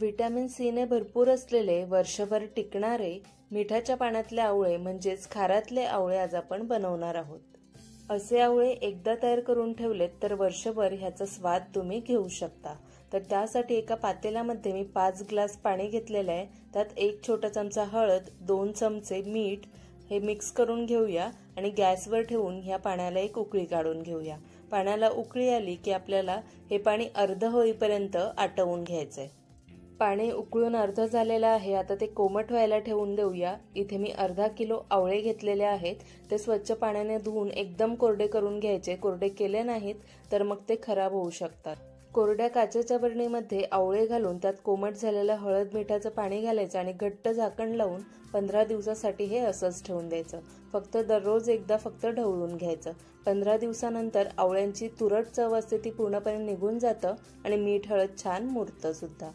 Vitamin C ने भरपूर असलेले वर्षभर टिकणारे मिठाच्या पाण्यातले आवळे म्हणजेच खारातले आवळे आज आपण बनवणार आहोत। असे आवळे एकदा तयार करून ठेवलेत तर वर्षभर ह्याचा स्वाद तुम्ही घेऊ शकता। तर त्यासाठी एका पातेल्यामध्ये मी 5 ग्लास पाणी घेतलेले आहे। त्यात 1 छोटा चमचा हळद, 2 चमचे मीठ हे मिक्स करून घेऊया आणि गॅसवर ठेवून ह्या पाण्याला एक उकळी काढून घेऊया। पाण्याला उकळी आली की आपल्याला हे पाणी अर्ध होईपर्यंत आटवून घ्यायचंय। पाणी उकळून अर्ध झालेलं आहे। आता ते कोमट व्हायला ठेवून देऊया। इथे मी अर्धा किलो आवळे घेतलेले आहेत। ते स्वच्छ पाण्याने धुवून एकदम कोरडे करून घ्यायचे। कोरडे केले नाहीत तर मग ते खराब होऊ शकतात। कोरड्या काचेच्या बरणीमध्ये आवळे घालून त्यात कोमट झालेलं हळद मिठाचं पाणी घालायचं आणि घट्ट झाकण लावून 15 दिवसासाठी हे असंच ठेवून द्यायचं। फक्त दररोज एकदा फक्त ढवळून घ्यायचं। 15 दिवसानंतर आवळ्यांची तुरट चव असते ती पूर्णपणे निघून जातं आणि मीठ हळद छान मुरतं सुद्धा।